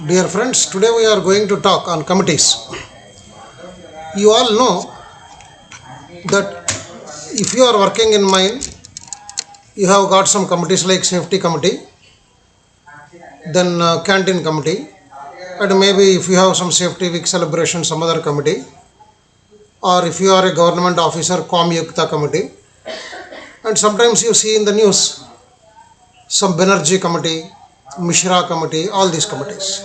Dear friends, today we are going to talk on committees. You all know that if you are working in mine, you have got some committees like safety committee, then canteen committee, and maybe if you have some safety week celebration, some other committee, or if you are a government officer, Komyukta committee, and sometimes you see in the news some Banerjee committee, Mishra committee, all these committees.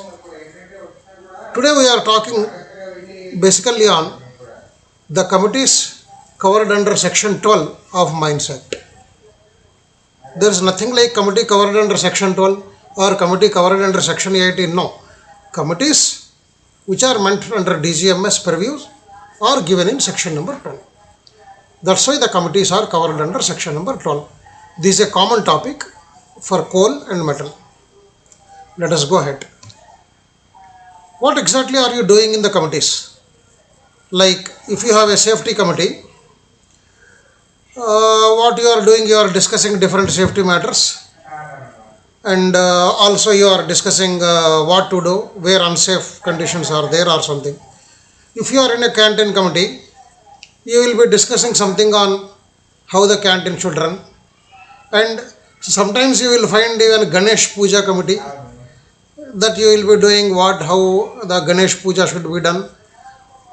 Today we are talking basically on the committees covered under section 12 of Mines Act. There is nothing like committee covered under section 12 or committee covered under section 18. No. Committees which are meant under DGMS purviews are given in section number 12. That's why the committees are covered under section number 12. This is a common topic for coal and metal. Let us go ahead. What exactly are you doing in the committees? Like if you have a safety committee, what you are doing, you are discussing different safety matters, and also you are discussing what to do where unsafe conditions are there or something. If you are in a canteen committee, you will be discussing something on how the canteen should run, and sometimes you will find even Ganesh Puja committee that you will be doing how the Ganesh Puja should be done,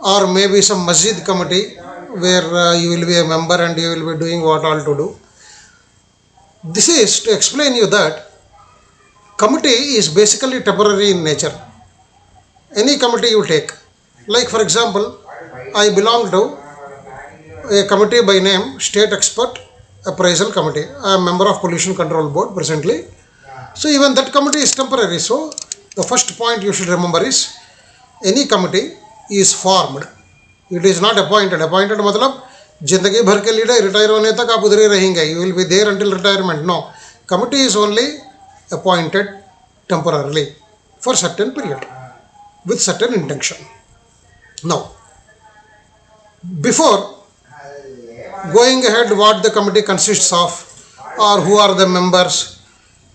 or maybe some masjid committee where you will be a member and you will be doing what all to do. This is to explain you that committee is basically temporary in nature. Any committee you take, like for example, I belong to a committee by name State Expert Appraisal Committee. I am member of Pollution Control Board presently. So even that committee is temporary. So the first point you should remember is any committee is formed. It is not appointed. Appointed मतलब जिंदगी भर के लिए retire होने तक आप उधर ही रहेंगे. You will be there until retirement. No. Committee is only appointed temporarily for certain period with certain intention. Now, before going ahead, what the committee consists of, or who are the members,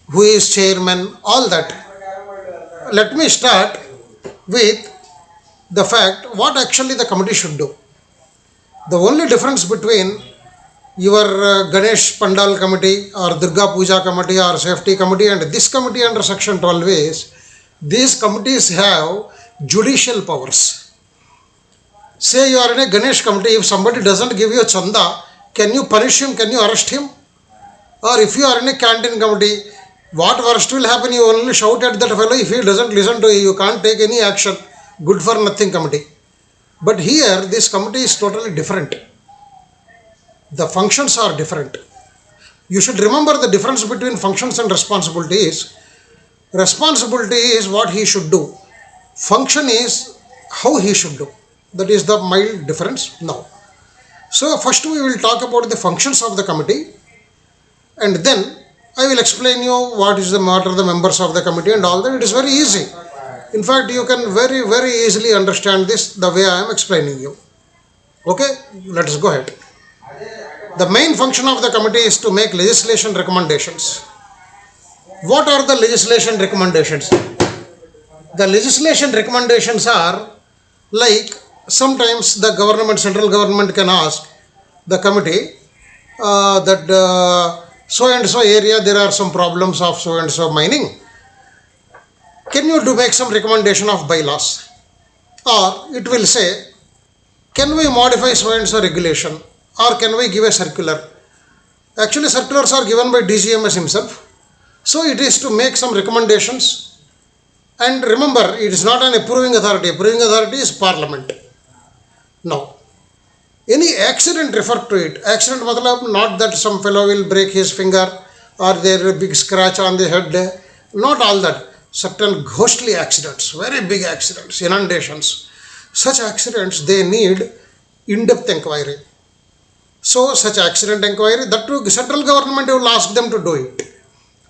who is chairman, all that, let me start with the fact what actually the committee should do. The only difference between your Ganesh Pandal committee or Durga Puja committee or safety committee and this committee under section 12 is these committees have judicial powers. Say you are in a Ganesh committee, if somebody doesn't give you a chanda, can you punish him? Can you arrest him? Or if you are in a canteen committee, what worst will happen? You only shout at that fellow. If he doesn't listen to you, you can't take any action. Good for nothing committee. But here, this committee is totally different. The functions are different. You should remember the difference between functions and responsibilities. Responsibility is what he should do. Function is how he should do. That is the mild difference now. So first we will talk about the functions of the committee, and then I will explain you what are the members of the committee and all that. It is very easy. In fact, you can very easily understand this the way I am explaining you. Okay, let us go ahead. The main function of the committee is to make legislation recommendations. What are the legislation recommendations? The legislation recommendations are like sometimes the government, central government can ask the committee that so and so area there are some problems of so and so mining. Can you make some recommendation of bylaws? Or it will say, can we modify so and so regulation? Or can we give a circular? Actually, circulars are given by DGMS himself. So it is to make some recommendations. And remember, it is not an approving authority. Approving authority is Parliament. Now, any accident refer to it. Accident matlab not that some fellow will break his finger or there a big scratch on the head. Not all that. Certain ghostly accidents, very big accidents, inundations. Such accidents, they need in-depth inquiry. So such accident inquiry, that too central government will ask them to do it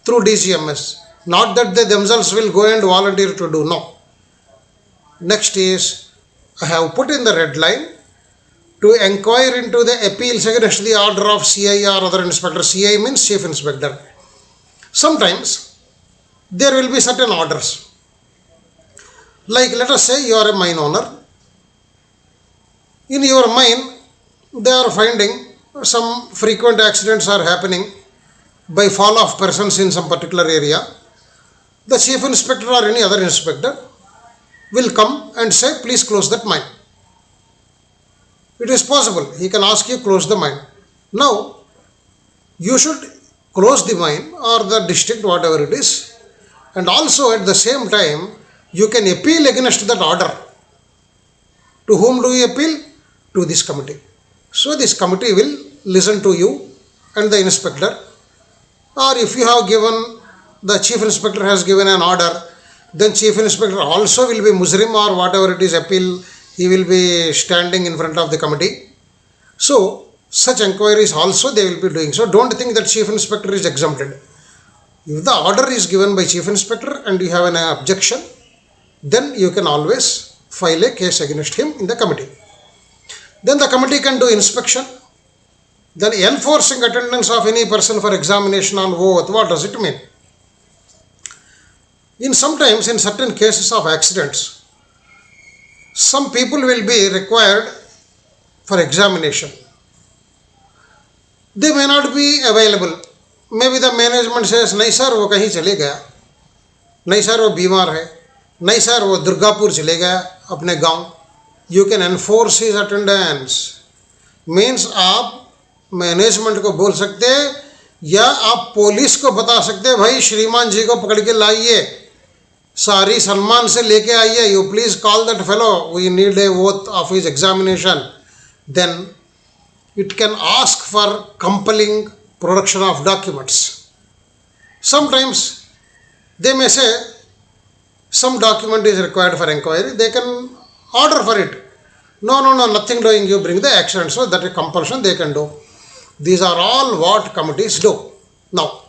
through DGMS. Not that they themselves will go and volunteer to do. No. Next is, I have put in the red line to inquire into the appeals against the order of CI or other inspector. CI means Chief Inspector. Sometimes there will be certain orders. Like let us say you are a mine owner. In your mine, they are finding some frequent accidents are happening by fall of persons in some particular area. The chief inspector or any other inspector will come and say, please close that mine. It is possible. He can ask you, close the mine. Now, you should close the mine or the district, whatever it is, and also at the same time, you can appeal against that order. To whom do you appeal? To this committee. So, this committee will listen to you and the inspector, or if you have given, the chief inspector has given an order, then chief inspector also will be Muslim or whatever it is appeal, he will be standing in front of the committee. So such enquiries also they will be doing. So don't think that chief inspector is exempted. If the order is given by chief inspector and you have an objection, then you can always file a case against him in the committee. Then the committee can do inspection. Then enforcing attendance of any person for examination on oath, what does it mean? In sometimes in certain cases of accidents, some people will be required for examination. They may not be available. Maybe the management says, नहीं sir वो कहीं चले गया, नहीं sir वो बीमार है, नहीं सर वो दुर्गापुर चले गया अपने गांव. You can enforce his attendance. Means आप मैनेजमेंट को बोल सकते हैं या आप पुलिस को बता सकते हैं, भाई श्रीमान जी को पकड़ के लाइए, सारी सम्मान से लेके आइए, you please call that fellow, we need a oath of his examination. Then it can ask for compelling production of documents. Sometimes they may say some document is required for inquiry, they can order for it. No, nothing doing, you bring the action. So that is compulsion they can do. These are all what committees do. Now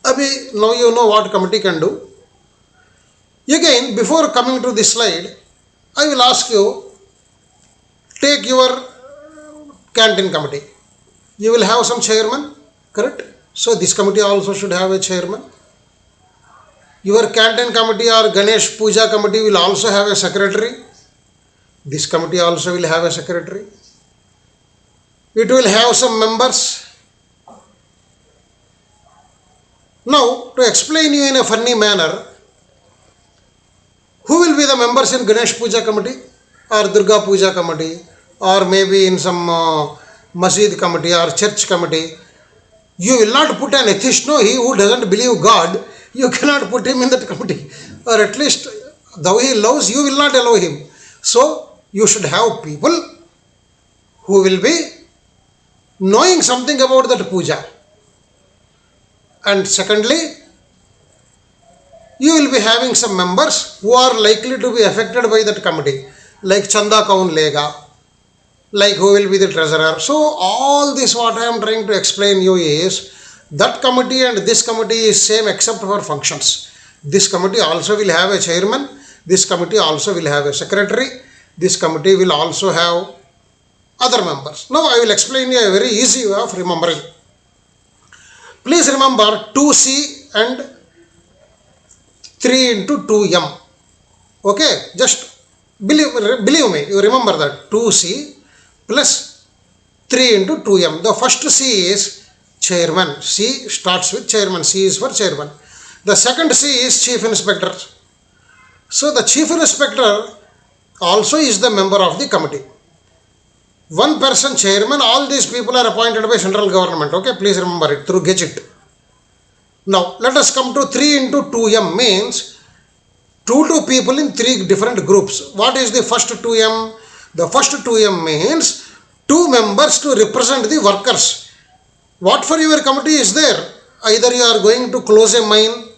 you know what committee can do. Again, before coming to this slide, I will ask you, take your canteen committee. You will have some chairman, correct? So this committee also should have a chairman. Your canteen committee or Ganesh Puja committee will also have a secretary. This committee also will have a secretary. It will have some members. Now, to explain you in a funny manner, who will be the members in Ganesh Puja committee or Durga Puja committee, or maybe in some masjid committee or church committee? You will not put an atheist, no, he who doesn't believe God, you cannot put him in that committee. Or at least, though he loves, you will not allow him. So, you should have people who will be knowing something about that puja. And secondly, you will be having some members who are likely to be affected by that committee, like Chanda Kaun Lega, like who will be the treasurer. So all this what I am trying to explain you is that committee and this committee is same except for functions. This committee also will have a chairman, this committee also will have a secretary, this committee will also have other members. Now I will explain you a very easy way of remembering. Please remember 2C and 3 into 2M. Okay, just believe me, you remember that 2C plus 3 into 2M. The first C is chairman. C starts with chairman. C is for chairman. The second C is chief inspector. So the chief inspector also is the member of the committee. One person chairman, all these people are appointed by central government. Okay, please remember it through Gazette. Now let us come to 3 into 2M means 2 people in 3 different groups. What is the first 2M? The first 2M means 2 members to represent the workers. What for your committee is there? Either you are going to close a mine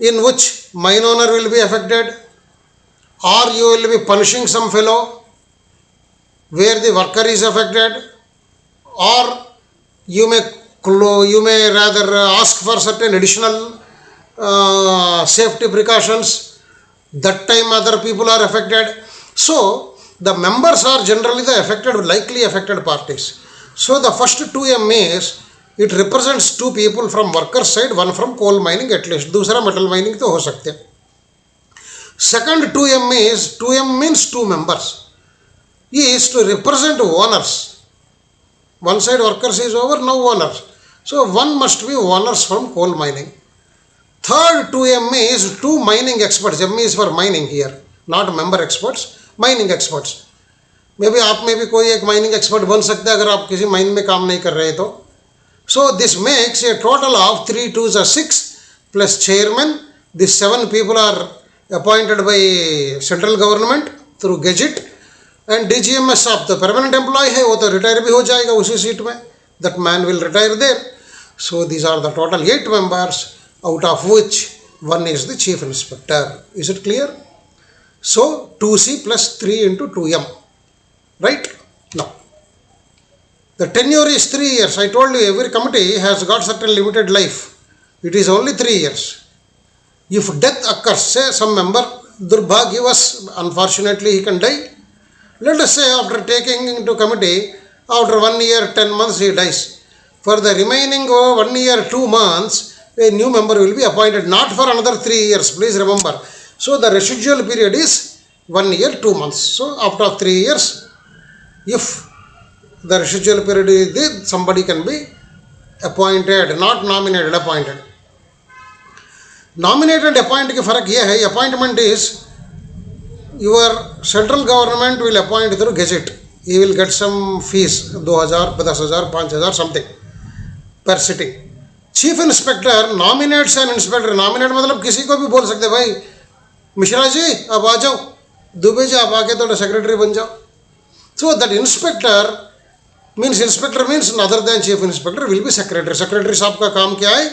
in which mine owner will be affected, or you will be punishing some fellow where the worker is affected, or you may rather ask for certain additional safety precautions. That time other people are affected. So the members are generally the likely affected parties. So the first 2M is it represents 2 people from worker side, one from coal mining at least. दूसरा metal mining तो हो सकते हैं. Second 2M is, 2M means 2 members, is to represent owners. One side workers is over, now owners. So one must be owners from coal mining. Third 2M is 2 mining experts. M is for mining here, not member experts, mining experts. May be आप में भी कोई एक mining expert बन सकता है अगर आप किसी माइन में काम नहीं कर रहे तो. So this makes a total of 3 2s are 6 plus chairman. This 7 people are appointed by central government through gazette. And DGMS of the permanent employ है, वो तो रिटायर भी हो जाएगा उसी सीट में. That man will retire there. So these are the total 8 members, out of which one is the chief inspector. Is it clear? So 2C plus 3 into 2M. Right? Now, the tenure is 3 years. I told you every committee has got certain limited life. It is only 3 years. If death occurs, say some member, Durbhagyavas, unfortunately he can die. Let us say after taking into committee, after 1 year, 10 months he dies. For the remaining 1 year, 2 months, a new member will be appointed, not for another 3 years, please remember. So the residual period is 1 year, 2 months. So after 3 years, if the residual period is there, somebody can be appointed, not nominated, appointed. Nominated appointed के फर्क ये है, appointment is your central government will appoint through gazette. He will get some fees, 2000, 10,000, 5,000 something per sitting. Chief inspector nominates an inspector. nominate मतलब किसी को भी बोल सकते भाई मिश्रा जी अब आ जाओ, दुबे जी आप आके थोड़ा सेक्रेटरी बन जाओ. So that inspector means other than chief inspector will be secretary. Secretary साहब का काम क्या है?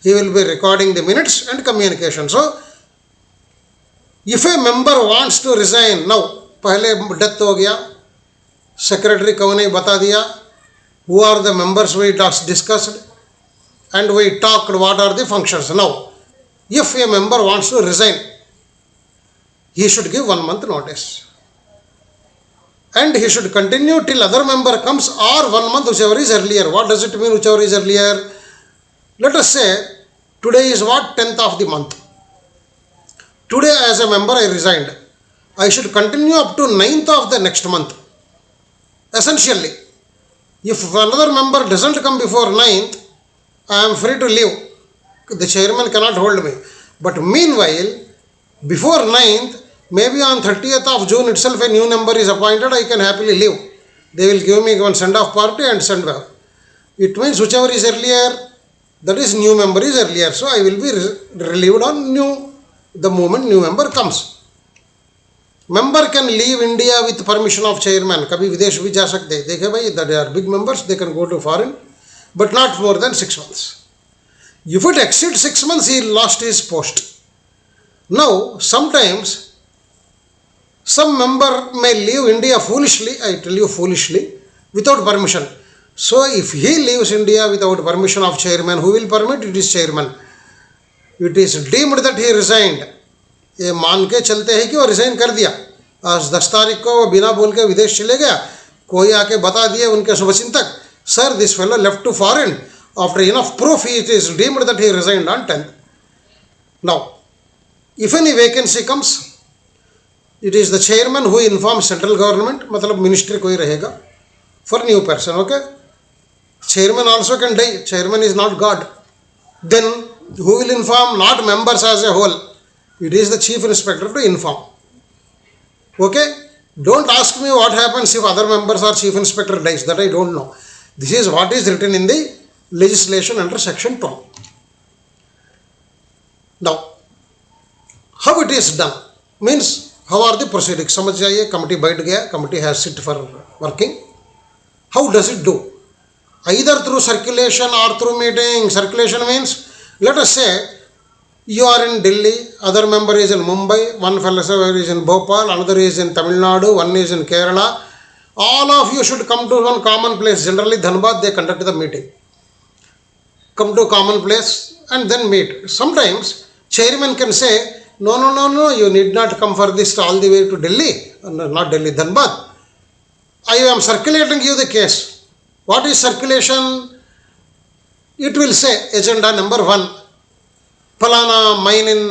He will be recording the minutes and communication. So if a member wants to resign now, पहले डेथ हो गया, secretary को नहीं बता दिया, who are the members we discussed and we talked what are the functions. Now if a member wants to resign, he should give 1 month notice. And he should continue till other member comes or 1 month, whichever is earlier. What does it mean, whichever is earlier? Let us say today is what, 10th of the month. Today as a member I resigned. I should continue up to 9th of the next month. Essentially, if another member doesn't come before 9th, I am free to leave. The chairman cannot hold me. But meanwhile, before 9th, maybe on 30th of June itself a new member is appointed, I can happily leave. They will give me one send-off party and send back. It means whichever is earlier, that is new member is earlier. So I will be relieved on the moment new member comes. Member can leave India with permission of chairman. कभी विदेश भी जा सकते हैं. देखे भाई, that they are big members, they can go to foreign, but not more than 6 months. If it exceeds 6 months, he lost his post. Now, sometimes some member may leave India foolishly, I tell you foolishly, without permission. So if he leaves India without permission of chairman, who will permit? It is chairman. It is deemed that he resigned. ये मान के चलते हैं कि वो resign कर दिया. आज 10 तारीख को वो बिना बोल के विदेश चले गया, कोई आके बता दिया उनके शुभचिंतक, sir this fellow left to foreign. After enough proof, it is deemed that he resigned on 10th. Now, if any vacancy comes, it is the chairman who informs central government, मतलब ministry कोई रहेगा for new person. Okay, chairman also can die. Chairman is not God. Then who will inform? Not members as a whole. It is the chief inspector to inform. Okay, don't ask me what happens if other members or chief inspector dies. That I don't know. This is what is written in the legislation under section 12. Now, how it is done means, how are the proceedings? समझ जाइए, committee बैठ गया, committee has sit for working. How does it do? Either through circulation or through meeting. Circulation means, let us say you are in Delhi, other member is in Mumbai, one fellow is in Bhopal, another is in Tamil Nadu, one is in Kerala. All of you should come to one common place. Generally Dhanbad they conduct the meeting. Come to common place and then meet. Sometimes chairman can say, no, you need not come for this all the way to Delhi. Not Delhi, Dhanbad. I am circulating you the case. What is circulation? It will say agenda number 1. Palana mine in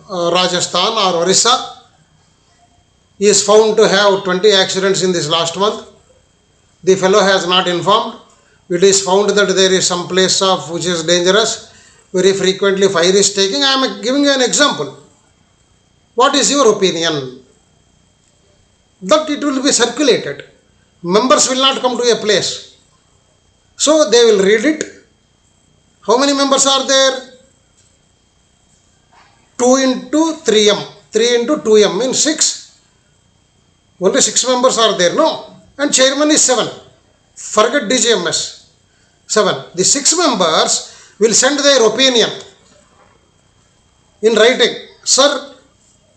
Rajasthan or Orissa. He is found to have 20 accidents in this last month. The fellow has not informed. It is found that there is some place of which is dangerous. Very frequently fire is taking. I am giving you an example. What is your opinion? That it will be circulated. Members will not come to a place. So they will read it. How many members are there? 2 into 3m. 3 into 2m means 6. Only 6 members are there, no? And chairman is 7. Forget DGMS. 7. The 6 members will send their opinion in writing. Sir,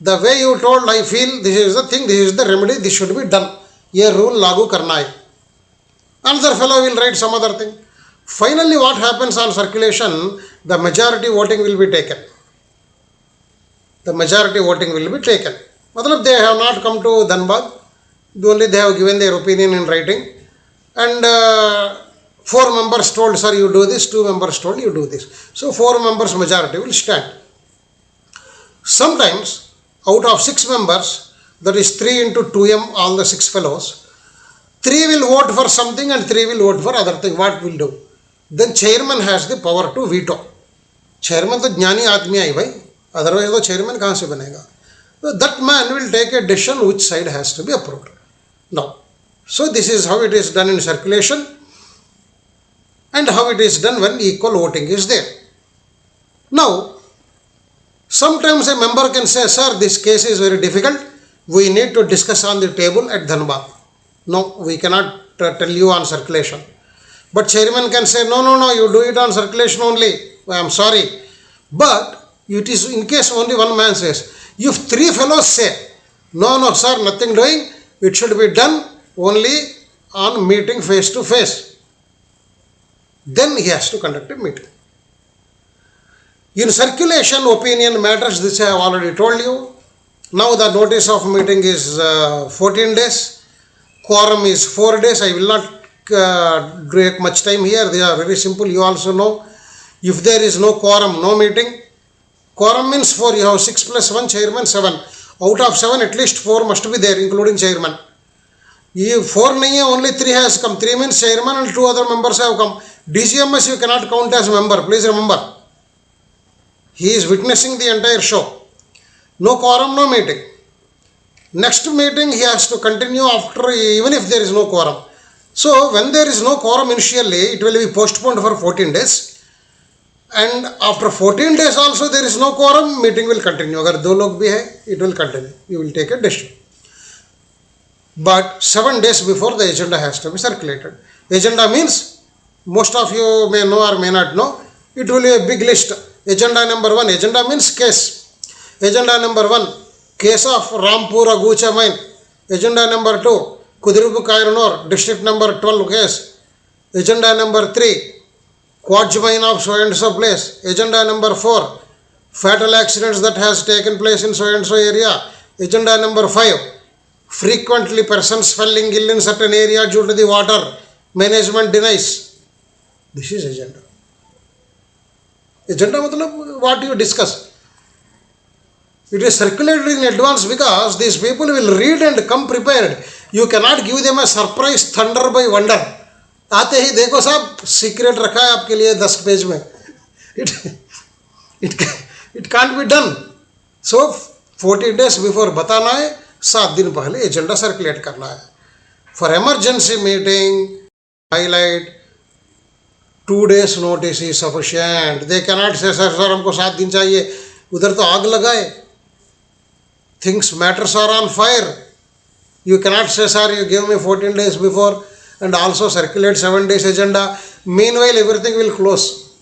the way you told, I feel this is the thing, this is the remedy, this should be done. Ye rule lagu karna hai. Another fellow will write some other thing. Finally, what happens on circulation? The majority voting will be taken. The majority voting will be taken. Matlab they have not come to Dhanbad. Only they have given their opinion in writing. And 4 members told, sir, you do this. 2 members told, you do this. So 4 members majority will stand. Sometimes, out of 6 members, that is 3 into 2m, all the 6 fellows, 3 will vote for something and 3 will vote for other thing. What will do? Then chairman has the power to veto. Chairman to jnani aadmi hai bhai. Otherwise the chairman kahan se banega? So that man will take a decision which side has to be approved. Now, so this is how it is done in circulation and how it is done when equal voting is there. Now, sometimes a member can say, sir, this case is very difficult. We need to discuss on the table at Dhanbad. No, we cannot tell you on circulation. But chairman can say, no, you do it on circulation only. I am sorry. But it is in case only one man says. If 3 fellows say, no, sir, nothing doing, it should be done only on meeting face to face. Then he has to conduct a meeting. In circulation, opinion matters. This I have already told you. Now the notice of meeting is 14 days. Quorum is 4 days. I will not take much time here. They are very simple. You also know. If there is no quorum, no meeting. Quorum means 4. You have 6 plus 1, chairman 7. Out of 7, at least 4 must be there, including chairman. If 4 nahi hai, only 3 has come. 3 means chairman and 2 other members have come. DCMS you cannot count as member. Please remember. He is witnessing the entire show. No quorum, no meeting. Next meeting he has to continue after, even if there is no quorum. So when there is no quorum initially, it will be postponed for 14 days. And after 14 days also there is no quorum, meeting will continue. Agar 2 log bhi hai, it will continue. You will take a decision. But 7 days before the agenda has to be circulated. Agenda means, most of you may know or may not know, it will be a big list. Agenda number 1, agenda means case. Agenda number 1, case of Rampur Agucha mine. Agenda number 2, Kudrubu Kairnor, district number 12 case. Agenda number 3, quartz mine of so and so place. Agenda number 4, fatal accidents that has taken place in so and so area. Agenda number 5, frequently persons falling ill in certain area due to the water. Management denies. This is agenda. Agenda matlab what you discuss. It is circulated in advance because these people will read and come prepared. You cannot give them a surprise thunder by wonder. आते ही देखो साहब secret रखा है आपके लिए 10 page में. It can't be done. So 14 days before बताना है, 7 दिन पहले एजेंडा सर्कुलेट करना है. For emergency meeting, highlight 2 days notice is sufficient. They cannot say sir हमको 7 दिन चाहिए. उधर तो आग लगाए. Things matters are on fire. You cannot say sir you give me 14 days before and also circulate 7 days agenda. Meanwhile everything will close.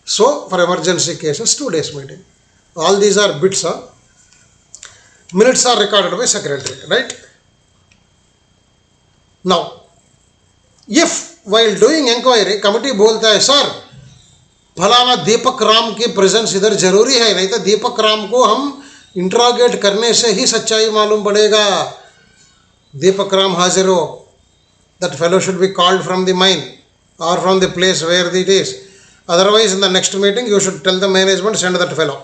So for emergency cases 2 days meeting. All these are bits. Minutes are recorded by secretary, right? Now, if while doing inquiry committee बोलता है sir फलाना दीपक राम की presence इधर जरूरी है, नहीं तो दीपक राम को हम इंट्रोगेट करने से ही सच्चाई मालूम पड़ेगा. दीपक राम हाजिर हो. That fellow should be called from the mine or from the place where it is. Otherwise in the next meeting you should tell the management send that fellow.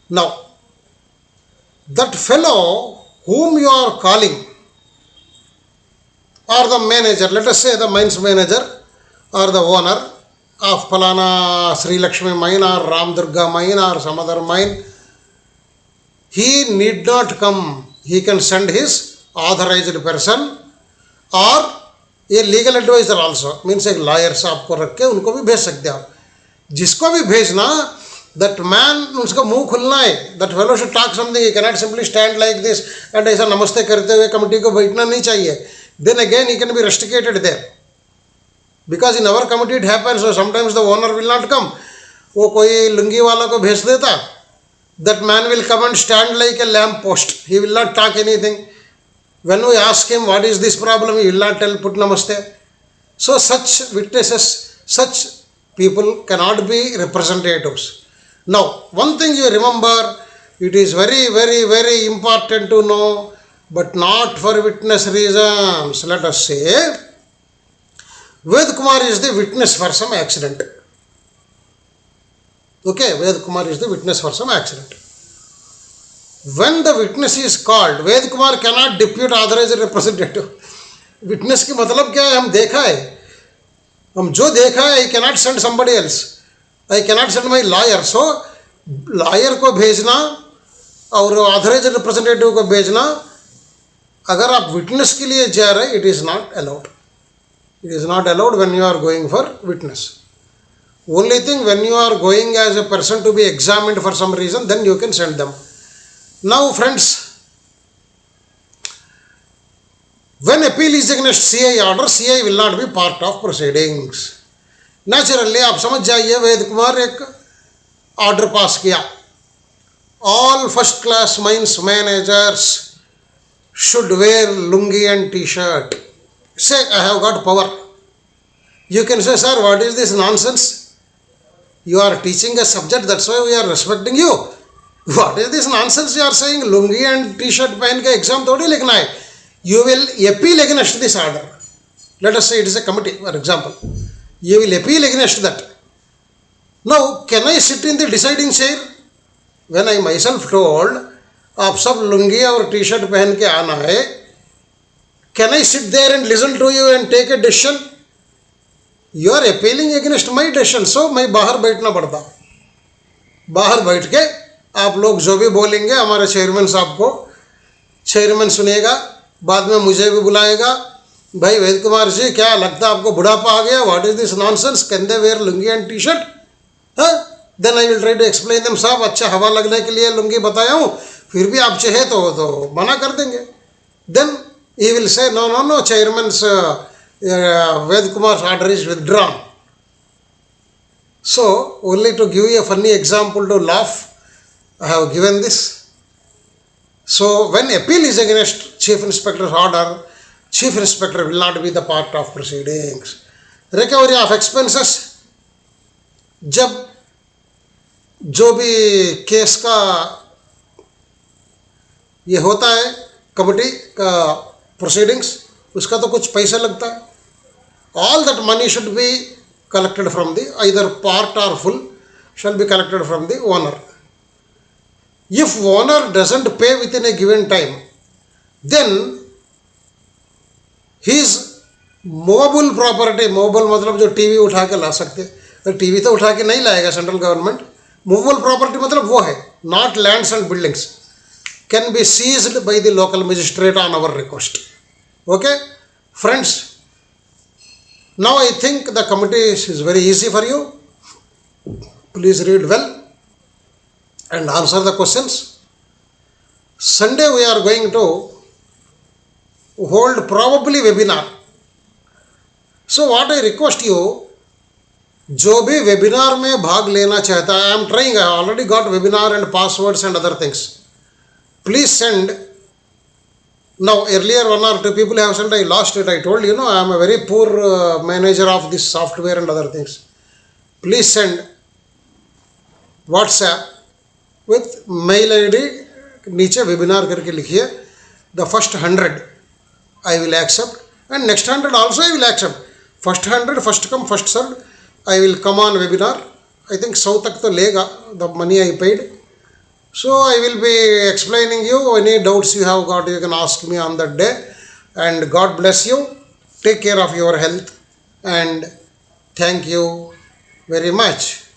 Now that fellow whom you are calling, or the manager, let us say the mines manager or the owner of Palana Sri Lakshmi mine or Ram Durga mine or some other mine, he need not come. He can send his authorized person और ये legal adviser also means एक lawyer साहब को रख के उनको भी भेज सकते हो आप. जिसको भी भेजना, दैट मैन, उसका मुंह खुलना है. That fellow should talk something. He cannot simply stand like this and ऐसा नमस्ते करते हुए कमिटी को बैठना नहीं चाहिए. Then again he can be restricted there, because in our committee it happens sometimes the owner will not come. वो कोई लुंगी वाला को भेज देता, that man will come and stand like a lamp post. He will not talk anything. When we ask him what is this problem, he will not tell, put namaste. So such witnesses, such people cannot be representatives. Now, one thing you remember, it is very, very, very important to know, but not for witness reasons. Let us say, Ved Kumar is the witness for some accident. Okay, Ved Kumar is the witness for some accident. When the witness is called, Ved Kumar cannot depute authorized representative. Witness की मतलब क्या है? हम देखा है, हम जो देखा है, I cannot send somebody else. I cannot send my lawyer. So lawyer को भेजना और authorized representative को भेजना, अगर आप witness के लिए जा रहे, it is not allowed. It is not allowed when you are going for witness. Only thing, when you are going as a person to be examined for some reason, then you can send them. Now friends, when appeal is against CI order, CI will not be part of proceedings. Naturally, आप समझ जाइए, वेद कुमार एक order pass किया, all first class mines managers should wear lungi and t-shirt. Say, I have got power. You can say, sir, what is this nonsense? You are teaching a subject, that's why we are respecting you. What is this nonsense you are saying? Lungi and T shirt पहन के exam थोड़ी लिखना है. You will appeal against this order. Let us say it is a committee, for example. You will appeal against that. Now, can I sit in the deciding chair? When I myself told, आप सब लुंगी और T shirt पहन के आना है, can I sit there and listen to you and take a decision? You are appealing against my decision, so मैं बाहर बैठना पड़ता. बाहर बैठ के आप लोग जो भी बोलेंगे हमारे चेयरमैन साहब को, चेयरमैन सुनेगा, बाद में मुझे भी बुलाएगा, भाई वेद कुमार जी क्या लगता है आपको बुढ़ापा आ गया, what is this nonsense, can they wear lungi and T shirt? Then I will try to explain them, साहब अच्छा हवा लगने के लिए लुंगी बताया हूँ, फिर भी आप चाहे तो मना कर देंगे. Then he will say no no no, chairman's Ved Kumar order is withdrawn. So only to give you a funny example to laugh, I have given this. So when appeal is against chief inspector's order, chief inspector will not be the part of proceedings. Recovery of expenses, जब जो भी case का ये होता है committee का proceedings, उसका तो कुछ पैसा लगता है. All that money should be collected from the, either part or full shall be collected from the owner. If owner doesn't pay within a given time, then his mobile property, mobile मतलब जो TV उठा के ला सकते, तो TV तो उठा के नहीं लाएगा सेंट्रल गवर्नमेंट. Movable property मतलब वो है, not lands and buildings, can be seized by the local magistrate on our request. Okay, friends. Now I think the committee is very easy for you. Please read well and answer the questions. Sunday we are going to hold probably webinar. So what I request you, जो भी webinar में भाग लेना चाहता है, I am trying, I already got webinar and passwords and other things. Please send. Now earlier 1 or 2 people have sent, I lost it. I told you, I am a very poor manager of this software and other things. Please send WhatsApp with mail ID, नीचे webinar करके लिखिए. The first 100 I will accept and next 100 also I will accept. First 100, first come first served. I will come on webinar. I think 100 तक तो लेगा the money I paid. So I will be explaining you any doubts you have got. You can ask me on that day. And God bless you. Take care of your health and thank you very much.